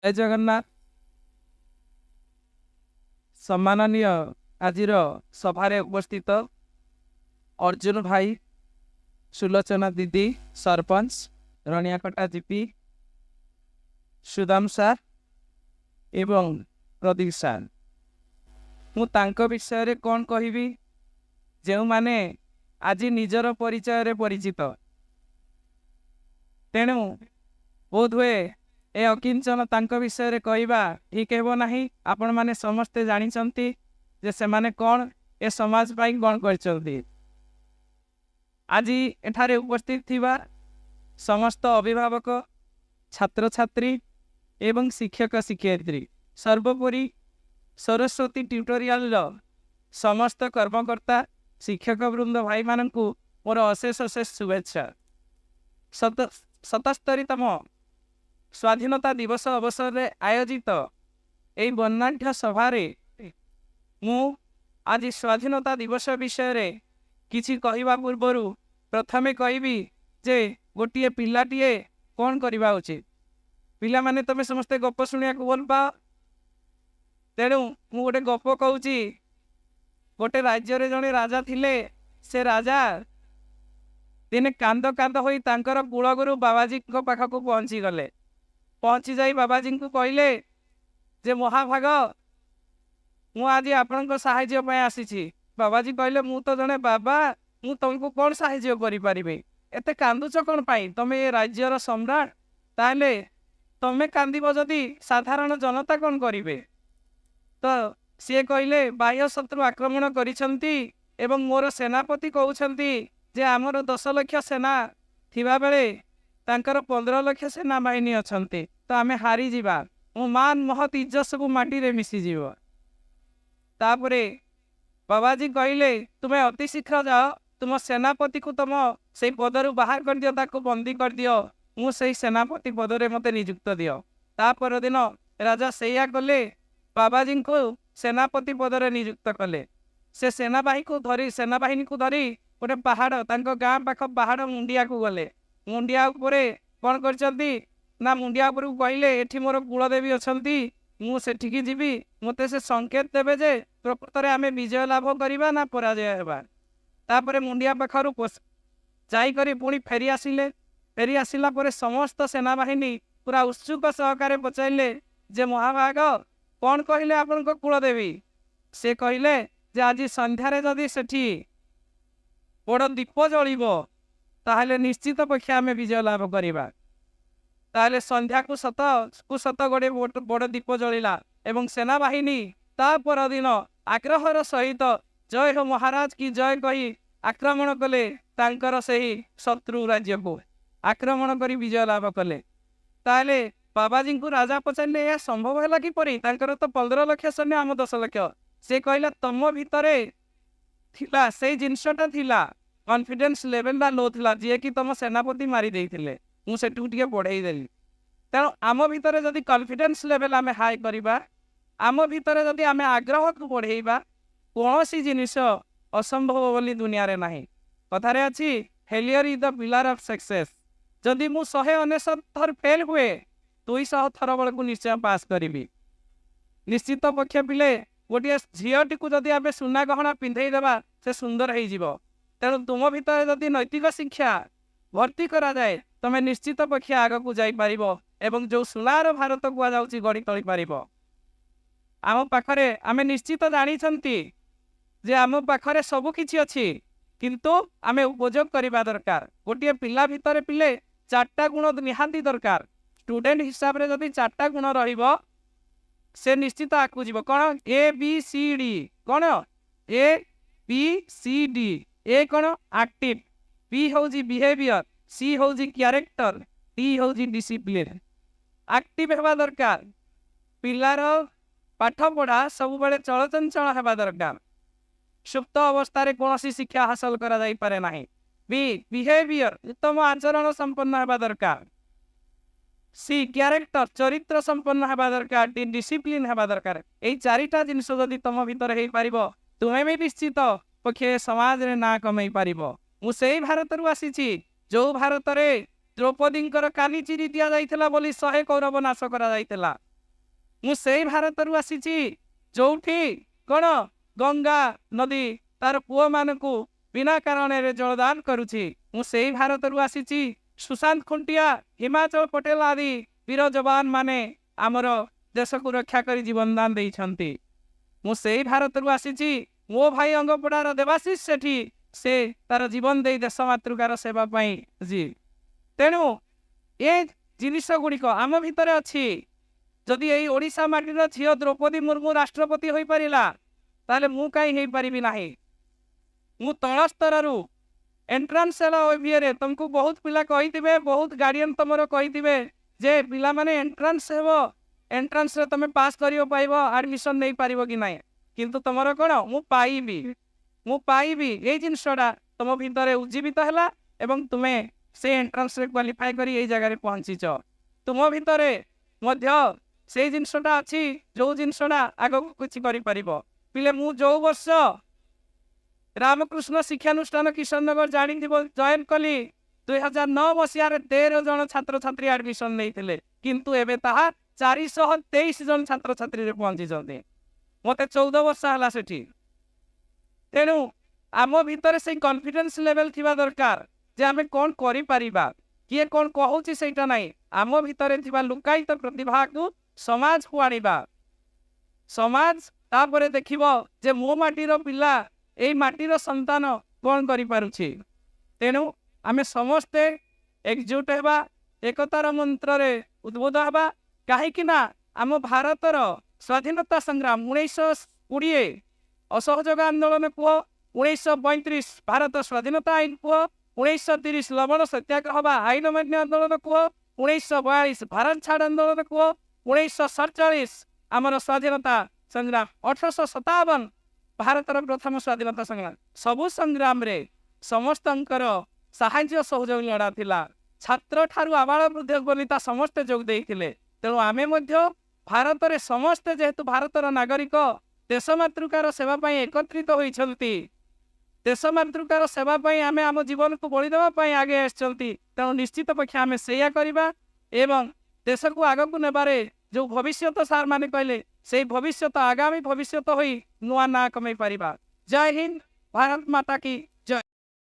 जय जगन्नाथ। सम्माननीय आजिर सभारे उपस्थित अर्जुन भाई, सुलोचना दीदी, सरपंच, रनियाकटा जीपी, सुदाम सार एवं प्रदीप सार, मु तांको विषय रे कौन कहबी जो माने आज निजर परिचय रे परिचित, तेणु बोध हुए ए अकिंचन तांको विषय रे कहवा ठीक हेबो नाही। आपण माने समस्ते जानिछंती जे सेमाने कौन ए समाज पाई कौन करछंती। आज एठारे उपस्थित थिबा समस्त अभिभावक, छात्र छात्री एवं शिक्षक शिक्षयित्री, सर्वोपरि सरस्वती ट्यूटोरियल समस्त कर्मकर्ता, शिक्षक वृंद भाई माननकु मोर अशेष अशेष शुभेच्छा। 77तम स्वाधीनता दिवस अवसर रे आयोजित एई वर्णाढ्य सभारे मु आज स्वाधीनता दिवस विषय रे किछि कहिबा पूर्वरु प्रथमे कहबी जे गोटिए पिलाटिए कौन करबा उचित। पिला माने तमे समस्ते गप शुणिया को भल पा, तेणु मु गोटे गप कहूची। गोटे राज्य रे जने राजा थिले। से राजा दिने कांद कांद होई तांकर कुलगुरु बाबाजी को पाखक पहुंची गले। पहुंची जाई बाबाजी को कहले जे महाभाग मु आज आपन साहाय्य पाई आसीछि। बाबाजी कहले मु तो जने बाबा, मु तुमको कौन साहाय्य करि परिबे, एते कांदुच कौन पाई, तमे ए राज्यर सम्राट, ताले तमे कांदिबो जदि साधारण जनता कौन करिवे। तो सी कहले बाह्य शत्रु आक्रमण करिसंती एवं मोर सेनापति कहउछंती जे आमर 10 लाख सेना थिबा बेले तांकर 15 लाख सेना बाहिनी अछंती, तो आमे हारी जिबा, मो मान महत इज्जत सब माटी रे मिसी जीव। तापरे बाबाजी कहले तुमे अति शीघ्र जाओ, तुम सेनापति को तुम से पदरु बाहर कर दियो, ताको बंदी कर दियो, मु से सेनापति पदरे मते नियुक्त दियो। तापर दिन राजा सेया कले, बाबाजी को सेनापति पदरे नियुक्त कले। से सेनाबाही को धरी सेनाबाहिनी को धरी गोटे पहाड़ तांको गाँ पाख पहाड़ मुंडिया को गले। मुंडिया उपरे कौन करछंती ना मुंडिया उपर कहले एठी मोर कुलदेवी अछंती, मु सेठिकी जीवी, मते से संकेत देबे जे प्रकृत रे आमे विजय लाभ करिबा ना पराजय हेबा। तापरे मुंडिया पाखरु जाई करी पुणी फेरी आसिले। फेरी आसिला परे समस्त सेनाबाहिनी पूरा उत्सुक सहकारे पचाइले जे महाभाग कौन कहले आपन को कुलदेवी। से कहले जे आज संध्यारे जदि सेठी बड़ दीप जलिबो ताहले निश्चित पक्षे आमे विजय लाभ करिबा। ताहले संध्या को सत गोटे बड़ दीप जलिला एवं सेनाबाहिनी ता पर दिन आग्रहर सहित जय हो महाराज की जय कही आक्रमण कले तांकर सही शत्रु राज्य को आक्रमण करी विजय लाभ कले। ताहले बाबाजी को राजा पचारे यह संभव है कि परी, तांकर तो 15 लाख सैन्य आम 10 लाख। से कहला तम भितरे थिला से जिनसटा थिला, कॉन्फिडेंस लेवल लो थिला, जे कि तुम सेनापति मारी देइथिले, मु सेटू टिके बढ़ाई देली। तेणु आम भितर जदि कॉन्फिडेंस लेवल आमे हाई करिबा, आम भितर जदि आमे आग्रह को बढ़ाइबा, कौनसी जिनिस असंभव बोली दुनिया रे नाही। कथारे अछि failure is the pillar of success. जदि मु 199 थर फेल हुए 200 थर बल को निश्चय पास करी। निश्चित पक्ष पिले गोटे झीटी को जदि आमे सुना गहना पिंधई देबा से सुंदर हो जीव। तेणु तुम भितर जदि नैतिक शिक्षा भर्ती करा जाए तमे निश्चित पक्ष आग को जाई पारिबो एवं जो सुनार भारत को जाउची गड़ी तोली पारिबो। आम पाखरे आमे निश्चित जानिछंती जे आम पाखरे सब किछि अछि, किंतु आमे उपयोग करिबा दरकार। गोटे पिला भितर पिले 4टा गुण निहांती दरकार। स्टूडेंट हिसाब रे जदि 4टा गुण रहिबो से निश्चित आकु जीव। कौन ए बी सी डी, कौन A B C D. A कौन एक्टिव, बी होजी बिहेवियर, सी होजी कैरेक्टर, डी होजी डिसिप्लिन। एक्टिव हेबा दरकार। पिलार पाठ पढ़ा सब बेले चलचंचल हेबा दरकार। सुप्त अवस्था रे कोनोसी शिक्षा हासिल करा जाई पारे नाही। बी बिहेवियर, उत्तम आचरण संपन्न हेबा दरकार। सी कैरेक्टर, चरित्र संपन्न हेबा दरकार। डी डिसिप्लिन हेबा दरकार। एई 4टा जिनिस जदि तुम भितर हेई पारिबो तुमे भी निश्चित पक्षे समाज रे ना कमई पारिबो। मु सेई भारत रु आसीछि जो भारत रे द्रौपदी कानी चिरी दि जाइथिला बोली 100 कौरव नाश करा जाइथिला। मु सेई भारतरू आसीची जोठी कौन गंगा नदी तार पुओ मानकू बिना कारण जलदान करुछि। मु सेई भारतरू आसीची सुशांत खुंटिया हिमाचल पटेल आदि वीर जवान माने आमर देश को रक्षा कर जीवन दान देइछंती। मु सेई भारतरू आसीची मो भाई अंगपड़ार देवाशीष सेठी से तार जीवन दे देश मातृकार सेवा पाई जी। तेणु ए जिनिस गुड़िक आम भितर अच्छी। जदि यही ओडिशा माटीर झील द्रौपदी मुर्मू राष्ट्रपति हो पारिला ताले मु कहीं हो पारिबी नाही। मु तल स्तर एंट्रांस ओभिए तुमको बहुत पिला कही बहुत गार्डियन तुम कही जे पिला माने एंट्रांस हेबो एंट्रांस रे तुम पास करियो पाइबो एडमिशन नहीं पारिबो कि नाही किंतु तुमर कोन मु पाइबी ये जिनसटा तुम भितर उज्जीवित है एवं तुमे से एंट्रांस रे क्वालिफाई करी ए जगह पहुंचीच। तुम भितर मध्य से जिनसटा अच्छी जो जिनसटा आग किछि करि परिबो। पिले मु जो वर्ष रामकृष्ण शिक्षानुष्ठान किशननगर जानी जॉइन कली 2009 मसीह 13 जन छात्र छात्री एडमिशन नहीं किंतु एबे ताहा 423 जन छात्र छात्री रे पहुंची जंदे मते 14 वर्ष हला सेठी। तेणु आम भितर से कॉन्फिडेंस लेवल थिबा दरकार जे आमे कोन करि परिबा किए कोन कहूची सेटा नाही। आम भितर थिबा लुकायित प्रतिभा को समाज को आनिबा। समाज तापरे देखिबो जे मो माटीर पिला एई माटीर संतान कोन करि पारुछि। तेणु आमे समस्ते एकजुट हेबा एकतार मंत्र रे उद्बोध हेबा कहीं आम भारतर स्वाधीनता संग्राम 1920 असहयोग आंदोलन कह 1935 भारत स्वाधीनता आईन कह 1930 लवण सत्याग्रह आईन मान्य आंदोलन कह 1942 भारत छाड़ आंदोलन कह 1947 आमर स्वाधीनता संग्राम 1857 भारतर प्रथम स्वाधीनता संग्राम सबु संग्राम रे समस्तंकर साहाय्य सहयोग लड़ा थिला। छात्र ठारू आबाल वृद्ध वनिता समस्ते जोग देइथिले। तेणु आमे मध्य भारत रे समस्ते जेहेतु भारतर नागरिक देश मातृकार सेवा पाई एकत्रित होइछंती। देश मातृकार सेवा पाई आमे आम जीवन को बलि देवा पाई आगे आछंती। तेणु निश्चित पक्षे आमे सेया करिबा एवं देश को आग को नेबारे जो भविष्यत सार माने कहले से भविष्यत आगामी भविष्यत होई नुआ ना कमाई पारिबा। जय हिंद, भारत माता की